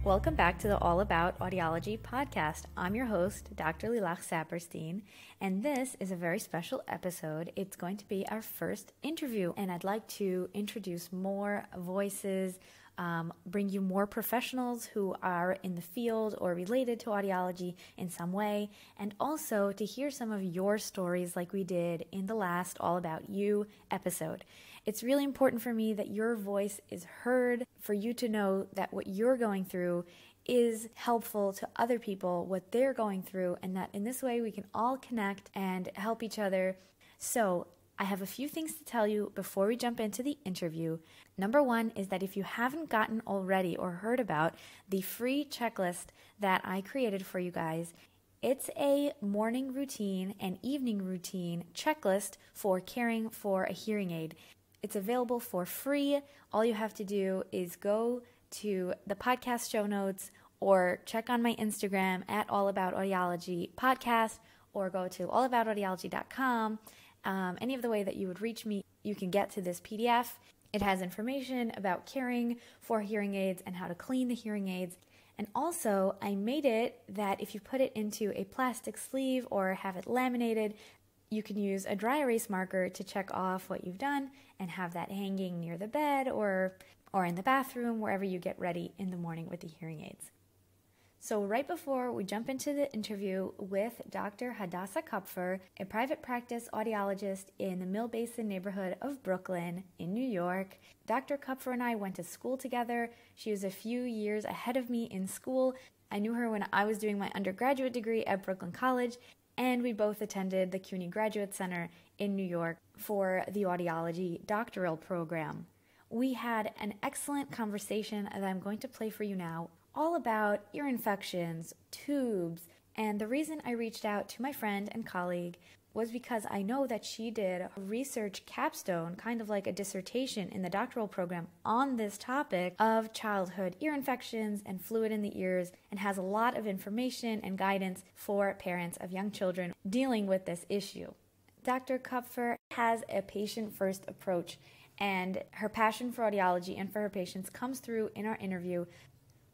Welcome back to the All About Audiology podcast. I'm your host, Dr. Lilach Saperstein, and this is a very special episode. It's going to be our first interview, and I'd like to introduce more voices, bring you more professionals who are in the field or related to audiology in some way, and also to hear some of your stories like we did in the last All About You episode. It's really important for me that your voice is heard, for you to know that what you're going through is helpful to other people, what they're going through, and that in this way we can all connect and help each other. So I have a few things to tell you before we jump into the interview. Number one is that if you haven't gotten already or heard about the free checklist that I created for you guys, it's a morning routine and evening routine checklist for caring for a hearing aid. It's available for free. All you have to do is go to the podcast show notes or check on my Instagram at All About Audiology podcast, or go to allaboutaudiology.com. Any of the way that you would reach me, you can get to this PDF. It has information about caring for hearing aids and how to clean the hearing aids. And also, I made it that if you put it into a plastic sleeve or have it laminated, you can use a dry erase marker to check off what you've done and have that hanging near the bed or in the bathroom, wherever you get ready in the morning with the hearing aids. So right before we jump into the interview with Dr. Hadassah Kupfer, a private practice audiologist in the Mill Basinarea neighborhood of Brooklyn in New York, Dr. Kupfer and I went to school together. She was a few years ahead of me in school. I knew her when I was doing my undergraduate degree at Brooklyn College, and we both attended the CUNY Graduate Center in New York for the audiology doctoral program. We had an excellent conversation that I'm going to play for you now, all about ear infections, tubes, and the reason I reached out to my friend and colleague was because I know that she did a research capstone, kind of like a dissertation in the doctoral program on this topic of childhood ear infections and fluid in the ears, and has a lot of information and guidance for parents of young children dealing with this issue. Dr. Kupfer has a patient-first approach, and her passion for audiology and for her patients comes through in our interview.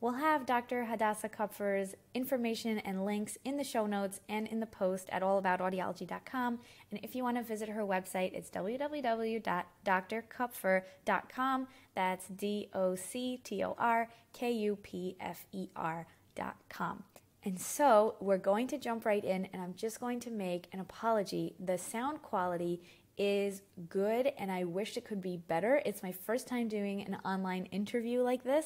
We'll have Dr. Hadassah Kupfer's information and links in the show notes and in the post at allaboutaudiology.com. And if you want to visit her website, it's www.drkupfer.com. That's DOCTORKUPFER.com. And so we're going to jump right in, and I'm just going to make an apology. The sound quality is good, and I wish it could be better. It's my first time doing an online interview like this.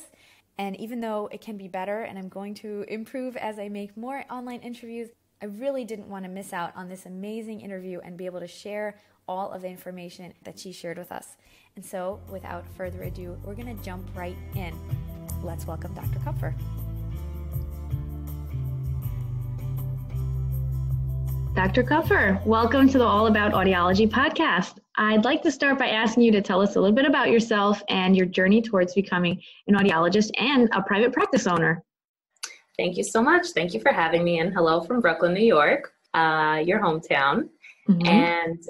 And even though it can be better, and I'm going to improve as I make more online interviews, I really didn't want to miss out on this amazing interview and be able to share all of the information that she shared with us. And so, without further ado, we're going to jump right in. Let's welcome Dr. Kupfer. Dr. Kupfer, welcome to the All About Audiology podcast. I'd like to start by asking you to tell us a little bit about yourself and your journey towards becoming an audiologist and a private practice owner. Thank you so much. Thank you for having me, and hello from Brooklyn, New York, your hometown. Mm-hmm. And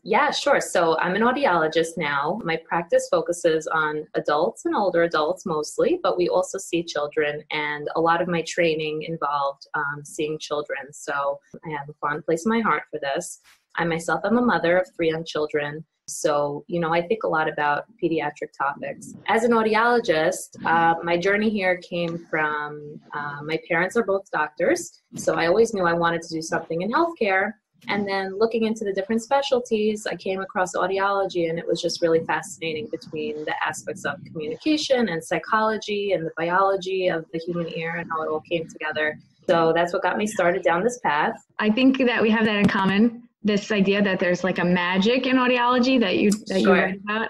yeah, sure. So I'm an audiologist now. My practice focuses on adults and older adults mostly, but we also see children, and a lot of my training involved seeing children. So I have a fond place in my heart for this. I myself am a mother of 3 young children. So, I think a lot about pediatric topics. As an audiologist, my journey here came from, my parents are both doctors. So I always knew I wanted to do something in healthcare. And then looking into the different specialties, I came across audiology, and it was just really fascinating between the aspects of communication and psychology and the biology of the human ear and how it all came together. So that's what got me started down this path. I think that we have that in common, this idea that there's like a magic in audiology that you write about.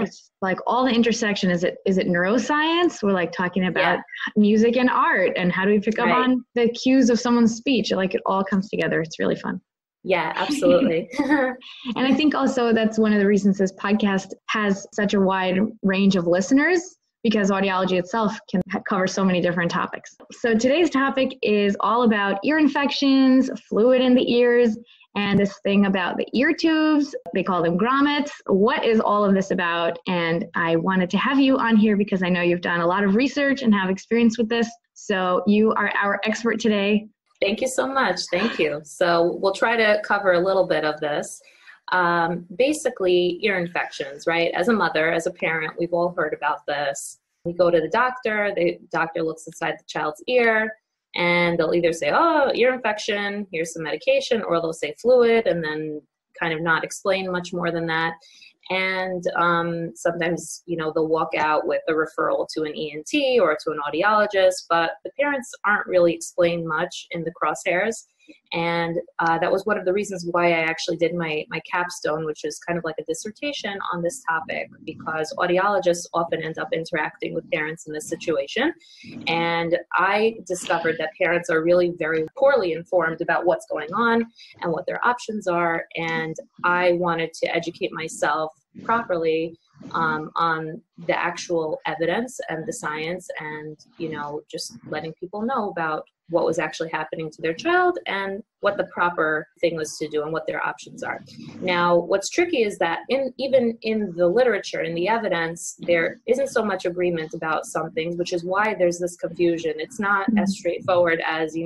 It's like all the intersection. Is it neuroscience? We're like talking about music and art, and how do we pick up on the cues of someone's speech? Like it all comes together. It's really fun. Yeah, absolutely. And I think also that's one of the reasons this podcast has such a wide range of listeners, because audiology itself can cover so many different topics. So today's topic is all about ear infections, fluid in the ears, and this thing about the ear tubes. They call them grommets. What is all of this about? And I wanted to have you on here because I know you've done a lot of research and have experience with this. So you are our expert today. Thank you so much. Thank you. So we'll try to cover a little bit of this. Basically, ear infections, right? As a mother, as a parent, we've all heard about this. We go to the doctor looks inside the child's ear, and they'll either say, oh, ear infection, here's some medication, or they'll say fluid, and then kind of not explain much more than that. And sometimes, they'll walk out with a referral to an ENT or to an audiologist, but the parents aren't really explained much in the crosshairs. And that was one of the reasons why I actually did my capstone, which is kind of like a dissertation on this topic, because audiologists often end up interacting with parents in this situation. And I discovered that parents are really very poorly informed about what's going on and what their options are. And I wanted to educate myself properly on the actual evidence and the science, and just letting people know about what was actually happening to their child and what the proper thing was to do and what their options are. Now, what's tricky is that even in the literature, in the evidence, there isn't so much agreement about some things, which is why there's this confusion. It's not as straightforward as,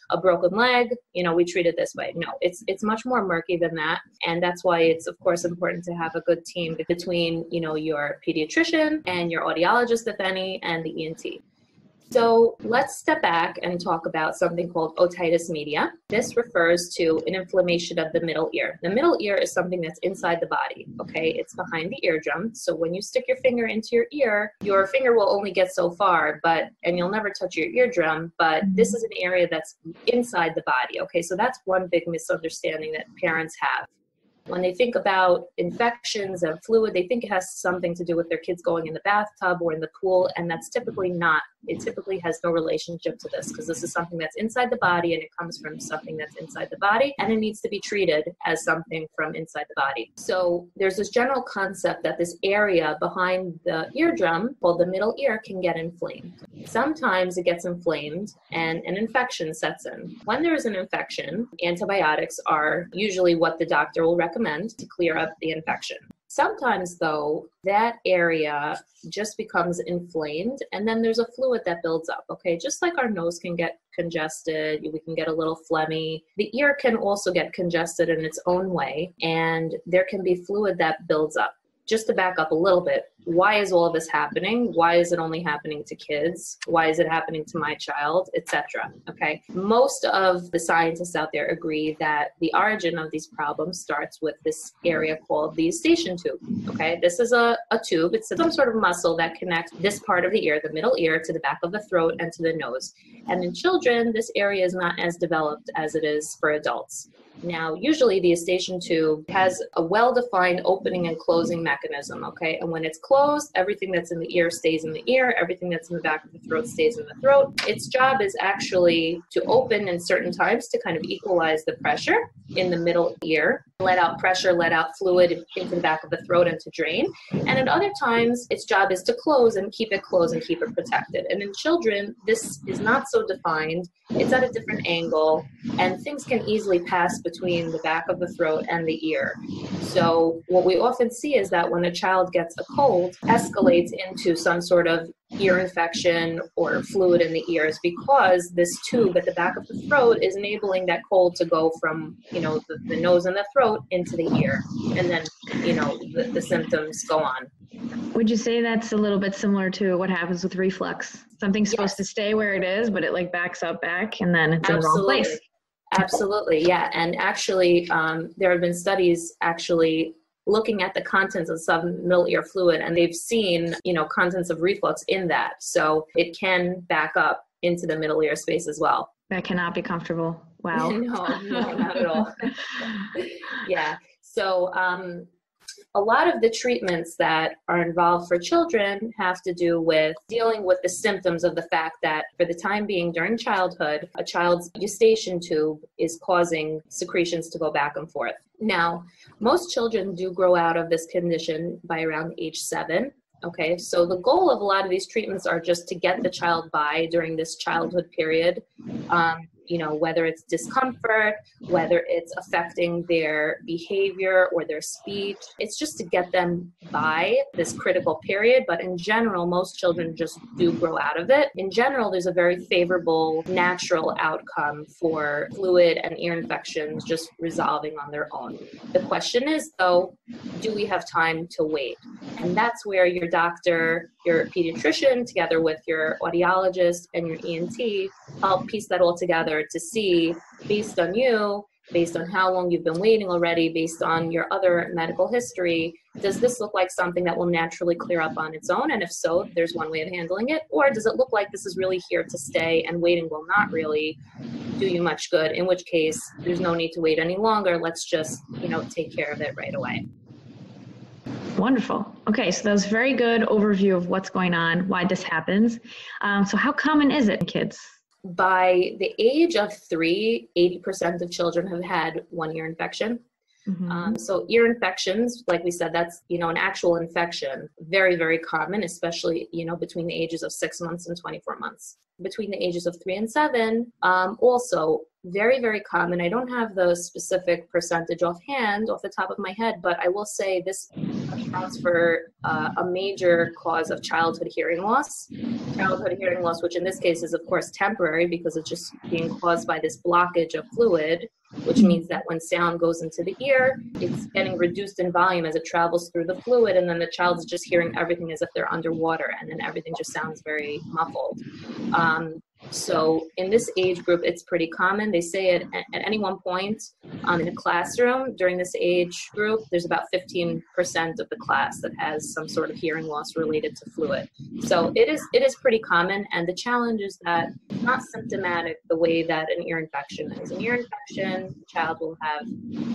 a broken leg, we treat it this way. No, it's much more murky than that. And that's why it's, of course, important to have a good team between, your pediatrician and your audiologist, if any, and the ENT. So let's step back and talk about something called otitis media. This refers to an inflammation of the middle ear. The middle ear is something that's inside the body, okay? It's behind the eardrum. So when you stick your finger into your ear, your finger will only get so far, and you'll never touch your eardrum, but this is an area that's inside the body, okay? So that's one big misunderstanding that parents have. When they think about infections and fluid, they think it has something to do with their kids going in the bathtub or in the pool, and that's typically not. It typically has no relationship to this, because this is something that's inside the body, and it comes from something that's inside the body, and it needs to be treated as something from inside the body. So there's this general concept that this area behind the eardrum, called the middle ear, can get inflamed. Sometimes it gets inflamed and an infection sets in. When there is an infection, antibiotics are usually what the doctor will recommend to clear up the infection. Sometimes, though, that area just becomes inflamed, and then there's a fluid that builds up, okay? Just like our nose can get congested, we can get a little phlegmy, the ear can also get congested in its own way, and there can be fluid that builds up. Just to back up a little bit, why is all of this happening? Why is it only happening to kids? Why is it happening to my child, etc.? Okay. Most of the scientists out there agree that the origin of these problems starts with this area called the eustachian tube. Okay. This is a tube. It's some sort of muscle that connects this part of the ear, the middle ear, to the back of the throat and to the nose. And in children, this area is not as developed as it is for adults. Now, usually the eustachian tube has a well-defined opening and closing mechanism, okay? And when it's closed, everything that's in the ear stays in the ear, everything that's in the back of the throat stays in the throat. Its job is actually to open in certain times to kind of equalize the pressure in the middle ear, let out pressure, let out fluid into the back of the throat and to drain. And at other times, its job is to close and keep it closed and keep it protected. And in children, this is not so defined. It's at a different angle, and things can easily pass between the back of the throat and the ear. So what we often see is that when a child gets a cold, escalates into some sort of ear infection or fluid in the ears, because this tube at the back of the throat is enabling that cold to go from, the nose and the throat into the ear. And then, the symptoms go on. Would you say that's a little bit similar to what happens with reflux? Something's supposed to stay where it is, but it backs up back and then it's in the wrong place. Absolutely, yeah. And actually, there have been studies actually looking at the contents of some middle ear fluid, and they've seen, contents of reflux in that. So it can back up into the middle ear space as well. That cannot be comfortable. Wow. No, not at all. Yeah. So a lot of the treatments that are involved for children have to do with dealing with the symptoms of the fact that for the time being during childhood, a child's eustachian tube is causing secretions to go back and forth. Now, most children do grow out of this condition by around age 7. Okay, so the goal of a lot of these treatments are just to get the child by during this childhood period. whether it's discomfort, whether it's affecting their behavior or their speech. It's just to get them by this critical period. But in general, most children just do grow out of it. In general, there's a very favorable natural outcome for fluid and ear infections just resolving on their own. The question is, though, do we have time to wait? And that's where your doctor, your pediatrician, together with your audiologist and your ENT, help piece that all together to see, based on you, based on how long you've been waiting already, based on your other medical history, does this look like something that will naturally clear up on its own? And if so, there's one way of handling it. Or does it look like this is really here to stay and waiting will not really do you much good, in which case there's no need to wait any longer. Let's just, take care of it right away. Wonderful. Okay, so that was a very good overview of what's going on, why this happens. So how common is it in kids? By the age of 3, 80% of children have had one ear infection. Mm-hmm. So ear infections, like we said, that's, an actual infection. Very, very common, especially, between the ages of 6 months and 24 months. Between the ages of 3 and 7, also very, very common. I don't have the specific percentage offhand off the top of my head, but I will say this accounts for a major cause of childhood hearing loss. Childhood hearing loss, which in this case is, of course, temporary because it's just being caused by this blockage of fluid, which means that when sound goes into the ear, it's getting reduced in volume as it travels through the fluid, and then the child is just hearing everything as if they're underwater, and then everything just sounds very muffled. So in this age group, it's pretty common. They say at any one point in a classroom during this age group, there's about 15% of the class that has some sort of hearing loss related to fluid. So it is pretty common. And the challenge is that it's not symptomatic the way that an ear infection is. An ear infection, the child will have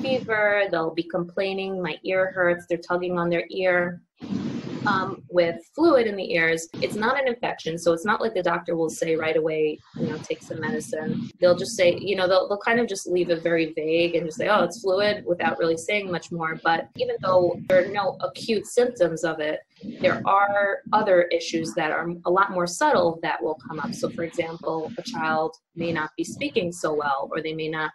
fever, they'll be complaining, my ear hurts, they're tugging on their ear. With fluid in the ears, it's not an infection, so it's not like the doctor will say right away, take some medicine. They'll just say, they'll kind of just leave it very vague and just say, oh, it's fluid, without really saying much more. But even though there are no acute symptoms of it, there are other issues that are a lot more subtle that will come up. So, for example, a child may not be speaking so well, or they may not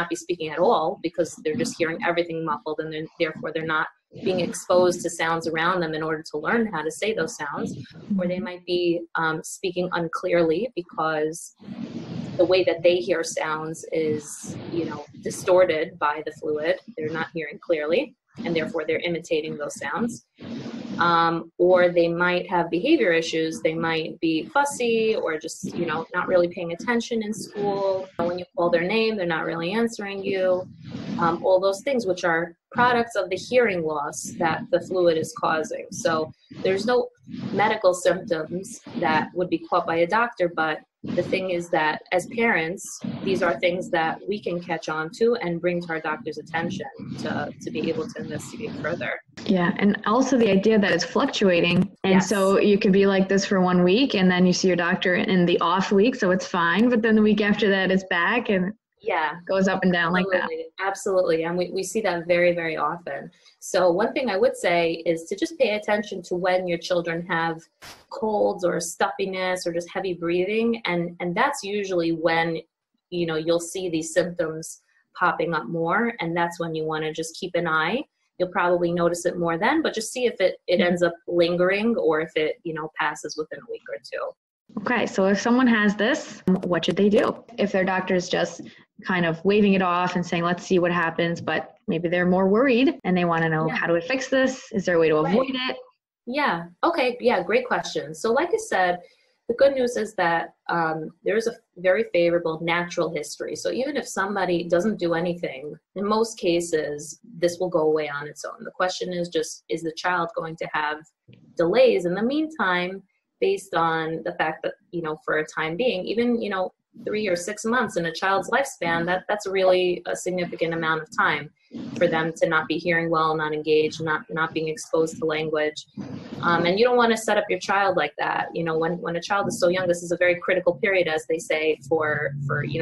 be speaking at all because they're just hearing everything muffled, and then therefore they're not being exposed to sounds around them in order to learn how to say those sounds. Or they might be speaking unclearly because the way that they hear sounds is, distorted by the fluid. They're not hearing clearly, and therefore they're imitating those sounds. Or they might have behavior issues. They might be fussy or just, not really paying attention in school. When you call their name, they're not really answering you. All those things which are products of the hearing loss that the fluid is causing. So there's no medical symptoms that would be caught by a doctor, but the thing is that as parents, these are things that we can catch on to and bring to our doctor's attention to be able to investigate further. Yeah, and also the idea that it's fluctuating. And Yes. So you could be like this for 1 week, and then you see your doctor in the off week, so it's fine. But then the week after that, it's back and goes up and down like that. Absolutely. And we see that very, very often. So one thing I would say is to just pay attention to when your children have colds or stuffiness or just heavy breathing. And that's usually when, you'll see these symptoms popping up more. And that's when you want to just keep an eye. You'll probably notice it more then, but just see if it ends up lingering or if it, passes within a week or two. Okay, so if someone has this, what should they do? If their doctor's just kind of waving it off and saying, let's see what happens, but maybe they're more worried and they want to know, how do we fix this? Is there a way to avoid it? Yeah. Okay. Yeah. Great question. So like I said, the good news is that there's a very favorable natural history. So even if somebody doesn't do anything, in most cases, this will go away on its own. The question is just, is the child going to have delays in the meantime, based on the fact that, for a time being, even, 3 or 6 months in a child's lifespan, that's really a significant amount of time for them to not be hearing well, not engaged, not being exposed to language. And you don't want to set up your child like that. When a child is so young, this is a very critical period, as they say, for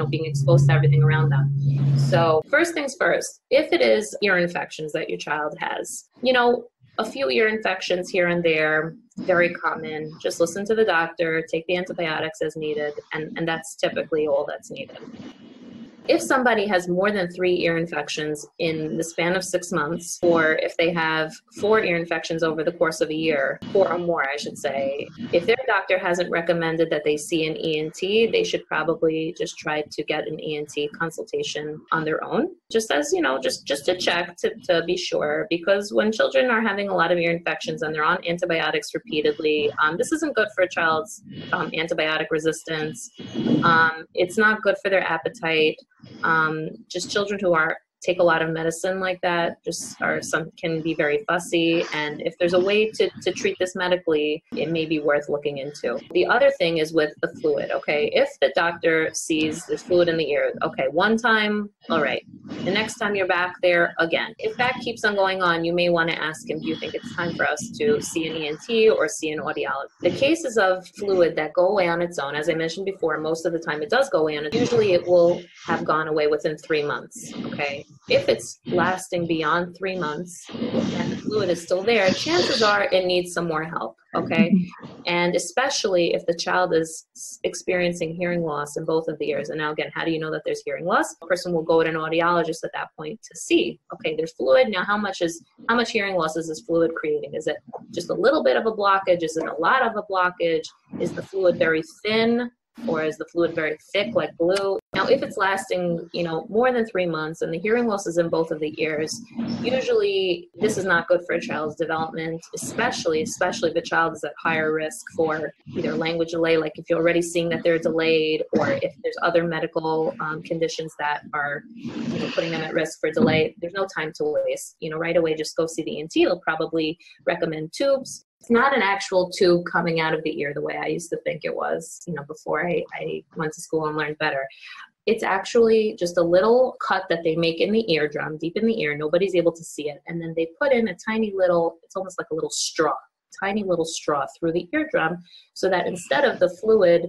being exposed to everything around them. So first things first, if it is ear infections that your child has, a few ear infections here and there, very common. Just listen to the doctor, take the antibiotics as needed, and that's typically all that's needed. If somebody has more than 3 ear infections in the span of 6 months, or if they have 4 ear infections over the course of a year, 4 or more, I should say, if their doctor hasn't recommended that they see an ENT, they should probably just try to get an ENT consultation on their own, just as, just to check to be sure, because when children are having a lot of ear infections and they're on antibiotics repeatedly, this isn't good for a child's antibiotic resistance. It's not good for their appetite. Just children who take a lot of medicine like that can be very fussy, and if there's a way to treat this medically, it may be worth looking into. The other thing is with the fluid, okay? If the doctor sees the fluid in the ear, okay, one time, all right. The next time you're back there, again. If that keeps on going on, you may want to ask him, do you think it's time for us to see an ENT or see an audiologist? The cases of fluid that go away on its own, as I mentioned before, most of the time it does go away on its own. Usually it will have gone away within 3 months, okay? If it's lasting beyond 3 months and the fluid is still there, chances are it needs some more help, okay? And especially if the child is experiencing hearing loss in both of the ears. And now again, how do you know that there's hearing loss? A person will go to an audiologist at that point to see, okay, there's fluid. Now how much hearing loss is this fluid creating? Is it just a little bit of a blockage? Is it a lot of a blockage? Is the fluid very thin? Or is the fluid very thick like glue? Now, if it's lasting, more than 3 months and the hearing loss is in both of the ears, usually this is not good for a child's development, especially if the child is at higher risk for either language delay, like if you're already seeing that they're delayed, or if there's other medical conditions that are, putting them at risk for delay. There's no time to waste. Right away, just go see the ENT. They'll probably recommend tubes. It's not an actual tube coming out of the ear the way I used to think it was, before I went to school and learned better. It's actually just a little cut that they make in the eardrum, deep in the ear. Nobody's able to see it. And then they put in a tiny little, it's almost like a little straw, tiny little straw through the eardrum, so that instead of the fluid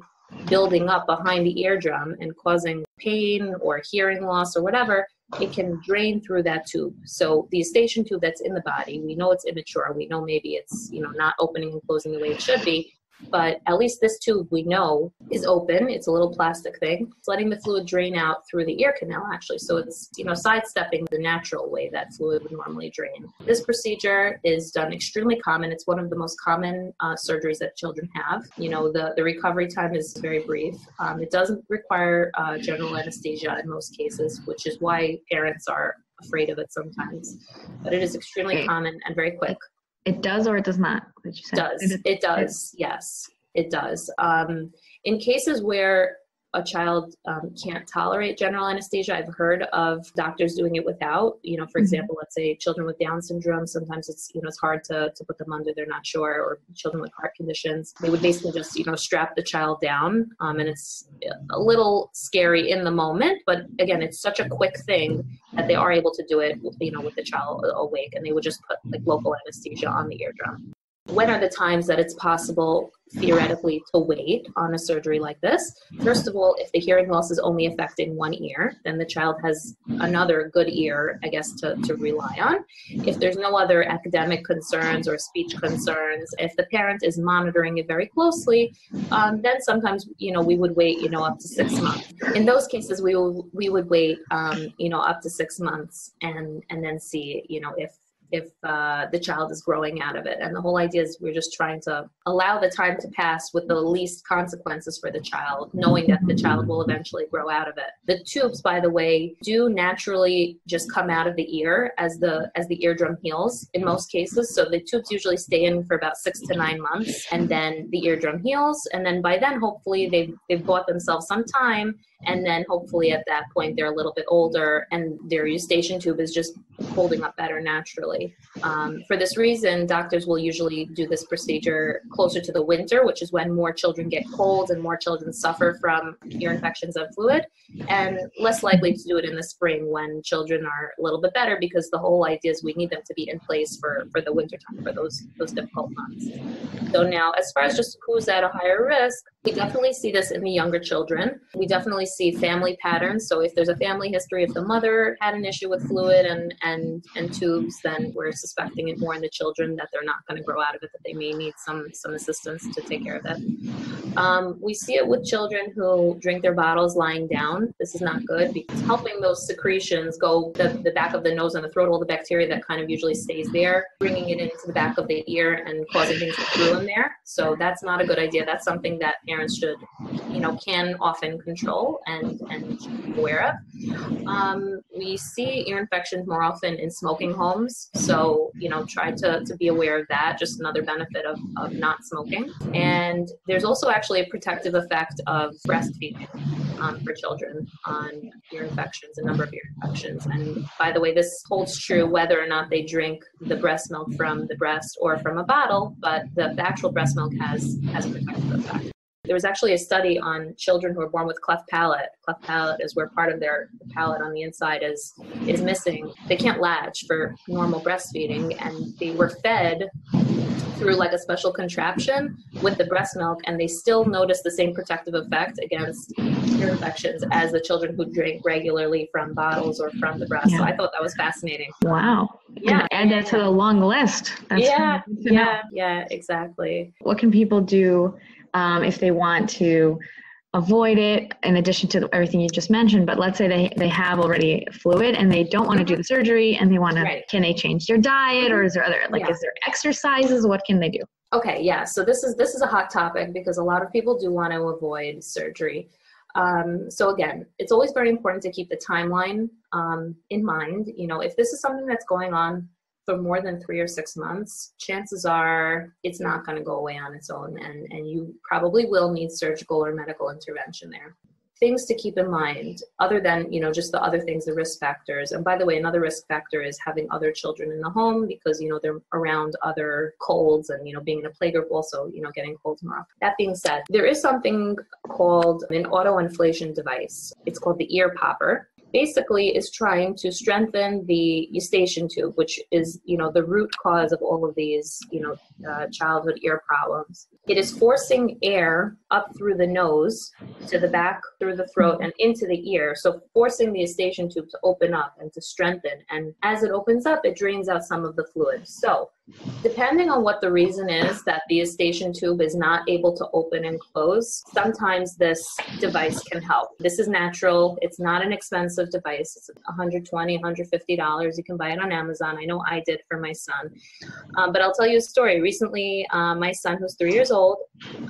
building up behind the eardrum and causing pain or hearing loss or whatever, it can drain through that tube. So the eustachian tube that's in the body, we know it's immature. We know maybe it's, not opening and closing the way it should be. But at least this tube we know is open. It's a little plastic thing. It's letting the fluid drain out through the ear canal, actually. So it's, sidestepping the natural way that fluid would normally drain. This procedure is done extremely common. It's one of the most common surgeries that children have. The recovery time is very brief. It doesn't require general anesthesia in most cases, which is why parents are afraid of it sometimes. But it is extremely common and very quick. It does or it does not? It does. Yes, it does. In cases where a child can't tolerate general anesthesia, I've heard of doctors doing it without. For example, let's say children with Down syndrome, sometimes it's, it's hard to put them under, they're not sure, or children with heart conditions. They would basically just, strap the child down, and it's a little scary in the moment, but again, it's such a quick thing that they are able to do it, with the child awake, and they would just put like local anesthesia on the eardrum. When are the times that it's possible, theoretically, to wait on a surgery like this? First of all, if the hearing loss is only affecting one ear, then the child has another good ear, I guess, to rely on. If there's no other academic concerns or speech concerns, if the parent is monitoring it very closely, then sometimes, we would wait, up to 6 months. In those cases, we would wait, up to 6 months and then see, if the child is growing out of it. And the whole idea is we're just trying to allow the time to pass with the least consequences for the child, knowing that the child will eventually grow out of it. The tubes, by the way, do naturally just come out of the ear as the eardrum heals in most cases. So the tubes usually stay in for about 6 to 9 months, and then the eardrum heals. And then by then, hopefully, they've bought themselves some time. And then hopefully at that point, they're a little bit older and their eustachian tube is just holding up better naturally. For this reason, doctors will usually do this procedure closer to the winter, which is when more children get colds and more children suffer from ear infections of fluid, and less likely to do it in the spring when children are a little bit better, because the whole idea is we need them to be in place for the winter time, for those difficult months. So now, as far as just who's at a higher risk, We definitely see this in the younger children. We definitely see family patterns. So if there's a family history, if the mother had an issue with fluid and tubes, then we're suspecting it more in the children, that they're not going to grow out of it, that they may need some assistance to take care of it. We see it with children who drink their bottles lying down. This is not good, because helping those secretions go the back of the nose and the throat, all the bacteria that kind of usually stays there, bringing it into the back of the ear and causing things to brew in there. So that's not a good idea. That's something that parents should, can often control and be aware of. We see ear infections more often in smoking homes. So, try to be aware of that. Just another benefit of not smoking. And there's also actually a protective effect of breastfeeding for children on ear infections, a number of ear infections. And by the way, this holds true whether or not they drink the breast milk from the breast or from a bottle, but the actual breast milk has a protective effect. There was actually a study on children who are born with cleft palate. Cleft palate is where part of their palate on the inside is missing. They can't latch for normal breastfeeding, and they were fed through like a special contraption with the breast milk, and they still noticed the same protective effect against ear infections as the children who drink regularly from bottles or from the breast. Yeah. So I thought that was fascinating. Wow. Yeah. And add that to the long list. That's yeah, exactly. What can people do if they want to avoid it, in addition to everything you just mentioned? But let's say they have already fluid and they don't want to do the surgery, and they want to, Can they change their diet, or is there other, is there exercises? What can they do? Okay. Yeah. So this is a hot topic, because a lot of people do want to avoid surgery. So again, it's always very important to keep the timeline in mind. If this is something that's going on for more than 3 or 6 months, chances are it's not going to go away on its own, and you probably will need surgical or medical intervention there. Things to keep in mind, other than, just the other things, the risk factors. And by the way, another risk factor is having other children in the home, because, they're around other colds, and, being in a playgroup also, getting colds more often. That being said, there is something called an auto-inflation device. It's called the ear popper. Basically is trying to strengthen the eustachian tube, which is, the root cause of all of these, childhood ear problems. It is forcing air up through the nose to the back, through the throat, and into the ear. So forcing the eustachian tube to open up and to strengthen. And as it opens up, it drains out some of the fluid. So depending on what the reason is that the eustachian tube is not able to open and close, sometimes this device can help. This is natural. It's not an expensive device. It's $120, $150. You can buy it on Amazon. I know I did for my son. But I'll tell you a story. Recently, my son, who's 3 years old,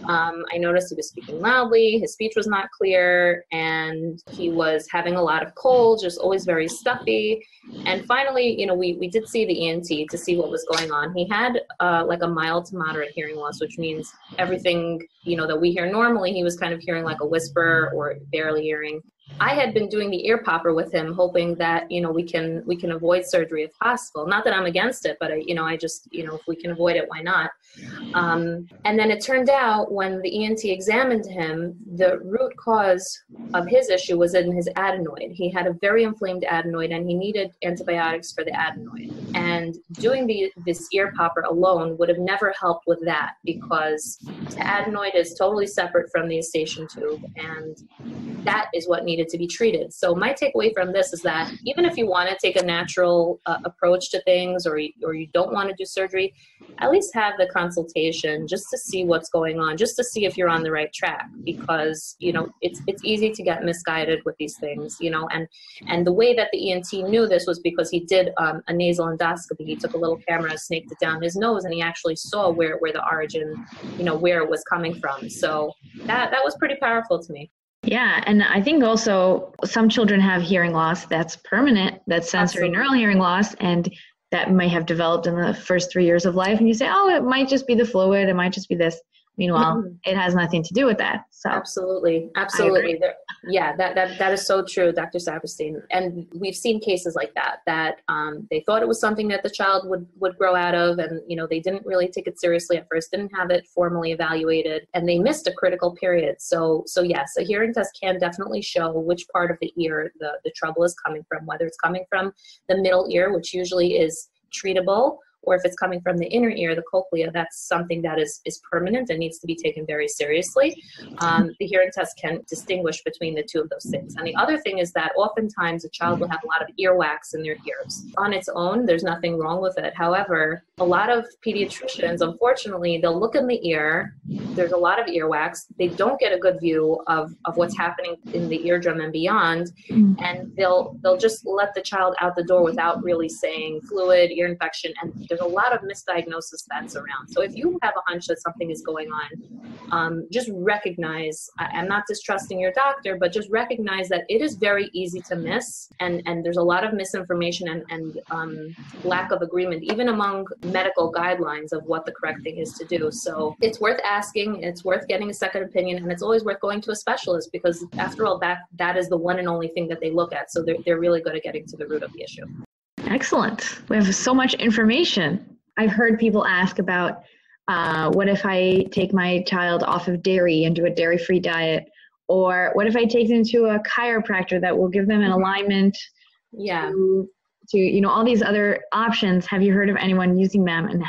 I noticed he was speaking loudly. His speech was not clear, and he was having a lot of cold, just always very stuffy. And finally, we did see the ENT to see what was going on. He had like a mild to moderate hearing loss, which means everything, that we hear normally, he was kind of hearing like a whisper or barely hearing. I had been doing the ear popper with him, hoping that, we can avoid surgery if possible. Not that I'm against it, but I just, if we can avoid it, why not? And then it turned out when the ENT examined him, the root cause of his issue was in his adenoid. He had a very inflamed adenoid, and he needed antibiotics for the adenoid. And doing this ear popper alone would have never helped with that, because the adenoid is totally separate from the eustachian tube, and that is what needed to be treated. So my takeaway from this is that even if you want to take a natural approach to things, or you don't want to do surgery, at least have the consultation just to see what's going on, just to see if you're on the right track, because it's easy to get misguided with these things, and the way that the ENT knew this was because he did a nasal endoscopy. He took a little camera, snaked it down his nose, and he actually saw where the origin, where it was coming from. So that was pretty powerful to me. Yeah. And I think also some children have hearing loss that's permanent, that's sensory neural hearing loss, and that may have developed in the first 3 years of life. And you say, oh, it might just be the fluid, it might just be this. Meanwhile, it has nothing to do with that. So absolutely. Yeah, that is so true, Dr. Saperstein. And we've seen cases like that they thought it was something that the child would grow out of, and they didn't really take it seriously at first, didn't have it formally evaluated, and they missed a critical period. So yes, a hearing test can definitely show which part of the ear the trouble is coming from, whether it's coming from the middle ear, which usually is treatable, or if it's coming from the inner ear, the cochlea, that's something that is permanent and needs to be taken very seriously. The hearing test can distinguish between the two of those things. And the other thing is that oftentimes a child will have a lot of earwax in their ears. On its own, there's nothing wrong with it. However, a lot of pediatricians, unfortunately, they'll look in the ear. There's a lot of earwax. They don't get a good view of what's happening in the eardrum and beyond. And they'll just let the child out the door without really saying fluid, ear infection. And there's a lot of misdiagnosis that's around. So if you have a hunch that something is going on, just recognize, I'm not distrusting your doctor, but just recognize that it is very easy to miss. And there's a lot of misinformation and lack of agreement, even among medical guidelines of what the correct thing is to do. So it's worth asking, it's worth getting a second opinion, and it's always worth going to a specialist, because after all, that is the one and only thing that they look at. So they're really good at getting to the root of the issue. Excellent. We have so much information. I've heard people ask about what if I take my child off of dairy and do a dairy-free diet? Or what if I take them to a chiropractor that will give them an alignment to all these other options? Have you heard of anyone using them, and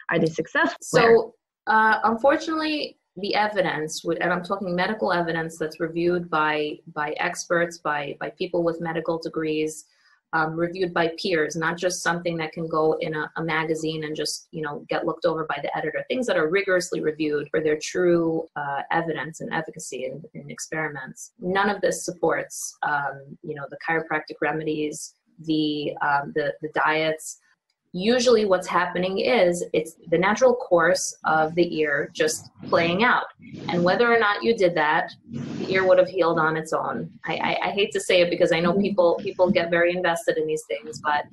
are they successful? So unfortunately, the evidence, and I'm talking medical evidence that's reviewed by experts, by people with medical degrees, reviewed by peers, not just something that can go in a magazine and just, get looked over by the editor. Things that are rigorously reviewed for their true evidence and efficacy in experiments. None of this supports, the chiropractic remedies, the diets. Usually what's happening is it's the natural course of the ear just playing out. And whether or not you did that, the ear would have healed on its own. I hate to say it, because I know people get very invested in these things, but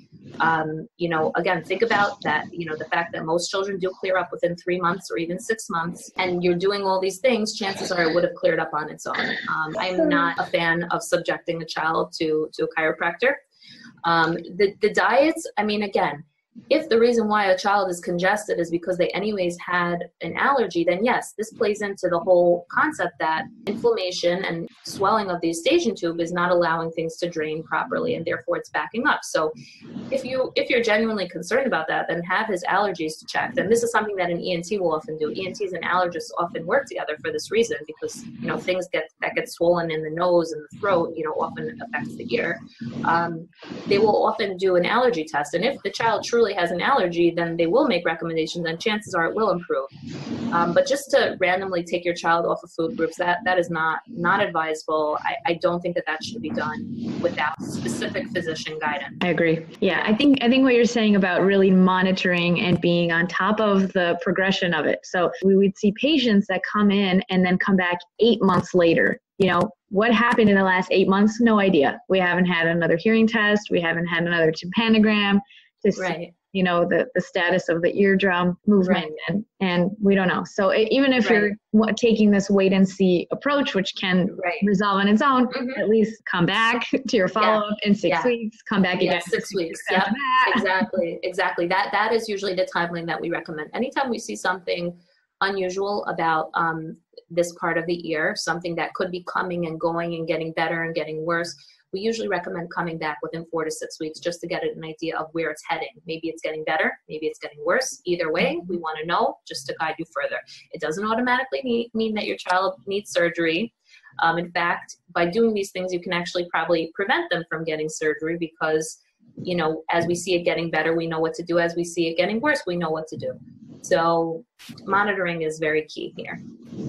again, think about that, the fact that most children do clear up within 3 months or even 6 months, and you're doing all these things, chances are it would have cleared up on its own. I'm not a fan of subjecting a child to a chiropractor. The diets, again, if the reason why a child is congested is because they anyways had an allergy, then yes, this plays into the whole concept that inflammation and swelling of the eustachian tube is not allowing things to drain properly, and therefore it's backing up. So if you're genuinely concerned about that, then have his allergies checked. And this is something that an ENT will often do. ENTs and allergists often work together for this reason, because things that get swollen in the nose and the throat, often affects the ear. They will often do an allergy test, and if the child truly has an allergy, then they will make recommendations, and chances are it will improve. But just to randomly take your child off of food groups, that is not advisable. I don't think that should be done without specific physician guidance. I agree. Yeah, I think what you're saying about really monitoring and being on top of the progression of it. So we would see patients that come in and then come back 8 months later. What happened in the last 8 months? No idea. We haven't had another hearing test. We haven't had another tympanogram to see, the status of the eardrum movement, and we don't know. So even if you're taking this wait and see approach, which can resolve on its own, at least come back to your follow-up in 6 weeks, come back again. 6 weeks. Yeah, exactly. That is usually the timeline that we recommend. Anytime we see something unusual about this part of the ear, something that could be coming and going and getting better and getting worse, we usually recommend coming back within 4 to 6 weeks just to get an idea of where it's heading. Maybe it's getting better, maybe it's getting worse. Either way, we want to know just to guide you further. It doesn't automatically mean that your child needs surgery. In fact, by doing these things, you can actually probably prevent them from getting surgery, because, as we see it getting better, we know what to do. As we see it getting worse, we know what to do. So monitoring is very key here.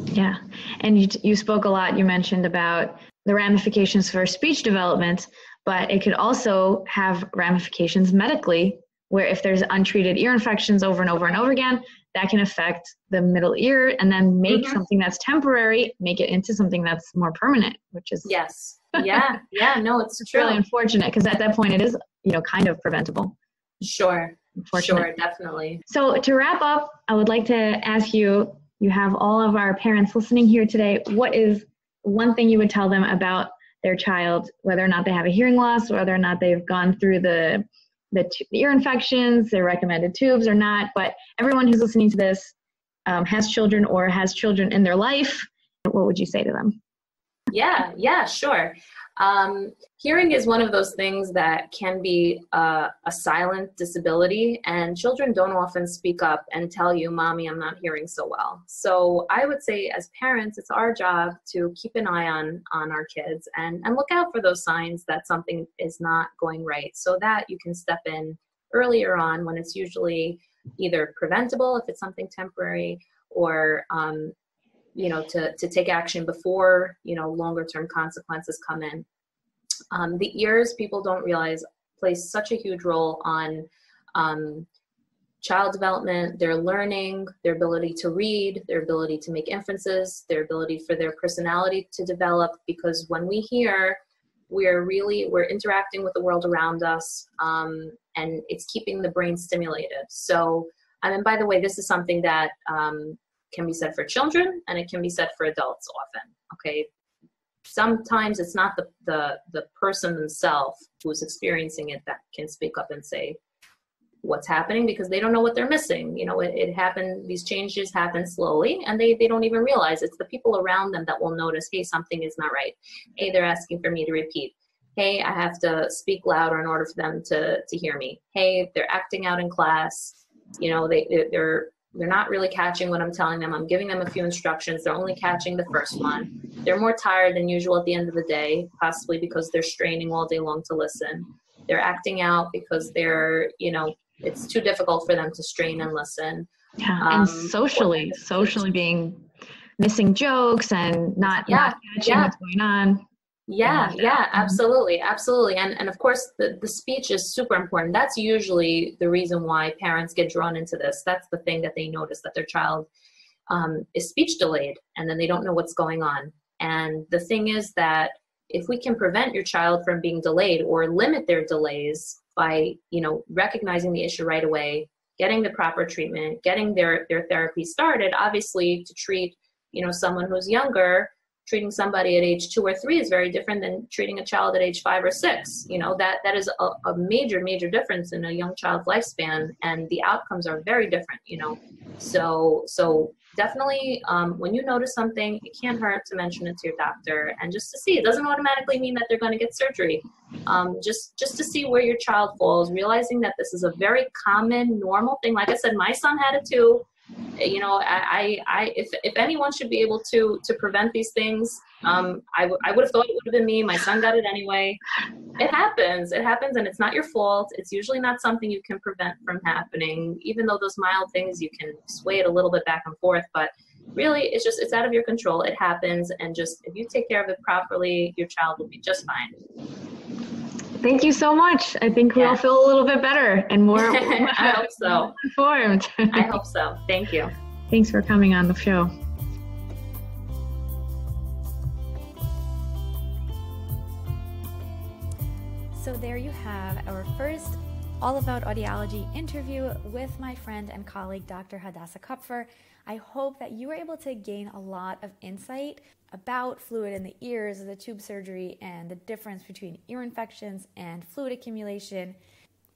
Yeah. And you spoke a lot, you mentioned about the ramifications for speech development, but it could also have ramifications medically, where if there's untreated ear infections over and over and over again, that can affect the middle ear and then make something that's temporary, make it into something that's more permanent, which is... Yes. Yeah. No, it's true. Really unfortunate, because at that point it is, kind of preventable. Sure, definitely. So to wrap up, I would like to ask you, you have all of our parents listening here today. What is one thing you would tell them about their child, whether or not they have a hearing loss, whether or not they've gone through the ear infections, their recommended tubes or not, but everyone who's listening to this has children or has children in their life, what would you say to them? Yeah, sure. Hearing is one of those things that can be a silent disability, and children don't often speak up and tell you, Mommy, I'm not hearing so well. So I would say as parents, it's our job to keep an eye on our kids and look out for those signs that something is not going right, so that you can step in earlier on when it's usually either preventable if it's something temporary, or to take action before longer term consequences come in. The ears, people don't realize, plays such a huge role on child development, their learning, their ability to read, their ability to make inferences, their ability for their personality to develop, because when we hear, we're interacting with the world around us, and it's keeping the brain stimulated. So, and by the way, this is something that can be said for children, and it can be said for adults often, okay? Sometimes it's not the person themselves who's experiencing it that can speak up and say what's happening, because they don't know what they're missing. It happened, these changes happen slowly, and they don't even realize. It's the people around them that will notice, hey, something is not right. Hey, they're asking for me to repeat. Hey, I have to speak louder in order for them to hear me. Hey, they're acting out in class. They're not really catching what I'm telling them. I'm giving them a few instructions. They're only catching the first one. They're more tired than usual at the end of the day, possibly because they're straining all day long to listen. They're acting out because it's too difficult for them to strain and listen. Yeah, and socially being missing jokes and not catching what's going on. Yeah, absolutely. And of course, the speech is super important. That's usually the reason why parents get drawn into this. That's the thing that they notice, that their child is speech delayed, and then they don't know what's going on. And the thing is that if we can prevent your child from being delayed or limit their delays by, recognizing the issue right away, getting the proper treatment, getting their therapy started, obviously to treat, someone who's younger, treating somebody at age 2 or 3 is very different than treating a child at age 5 or 6. That is a major difference in a young child's lifespan, and the outcomes are very different, So definitely, when you notice something, it can't hurt to mention it to your doctor, and just to see. It doesn't automatically mean that they're going to get surgery. Just to see where your child falls, realizing that this is a very common, normal thing. Like I said, my son had it too. If anyone should be able to prevent these things, I would have thought it would have been me. My son got it anyway. It happens, and it's not your fault. It's usually not something you can prevent from happening. Even though those mild things, you can sway it a little bit back and forth, but really it's out of your control. It happens, and just if you take care of it properly, your child will be just fine. Thank you so much. I think we all feel a little bit better and more I hope so. Informed. I hope so. Thank you. Thanks for coming on the show. So there you have our first All About Audiology interview with my friend and colleague, Dr. Hadassah Kupfer. I hope that you were able to gain a lot of insight about fluid in the ears, the tube surgery, and the difference between ear infections and fluid accumulation.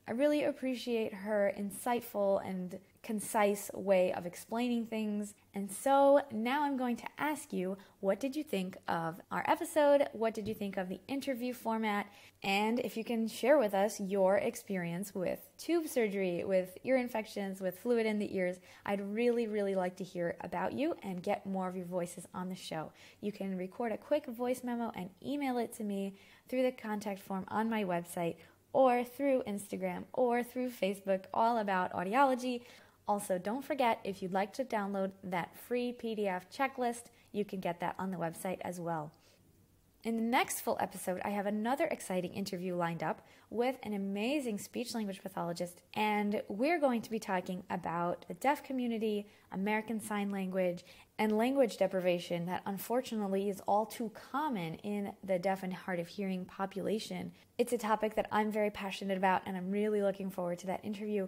I really appreciate her insightful and concise way of explaining things. And so now I'm going to ask you, what did you think of our episode? What did you think of the interview format? And if you can share with us your experience with tube surgery, with ear infections, with fluid in the ears, I'd really like to hear about you and get more of your voices on the show. You can record a quick voice memo and email it to me through the contact form on my website, or through Instagram, or through Facebook, All About Audiology. Also, don't forget, if you'd like to download that free PDF checklist, you can get that on the website as well. In the next full episode, I have another exciting interview lined up with an amazing speech-language pathologist, and we're going to be talking about the deaf community, American Sign Language, and language deprivation that unfortunately is all too common in the deaf and hard of hearing population. It's a topic that I'm very passionate about, and I'm really looking forward to that interview.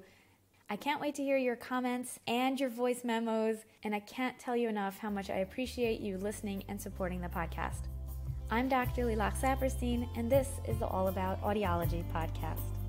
I can't wait to hear your comments and your voice memos, and I can't tell you enough how much I appreciate you listening and supporting the podcast. I'm Dr. Lilach Saperstein, and this is the All About Audiology podcast.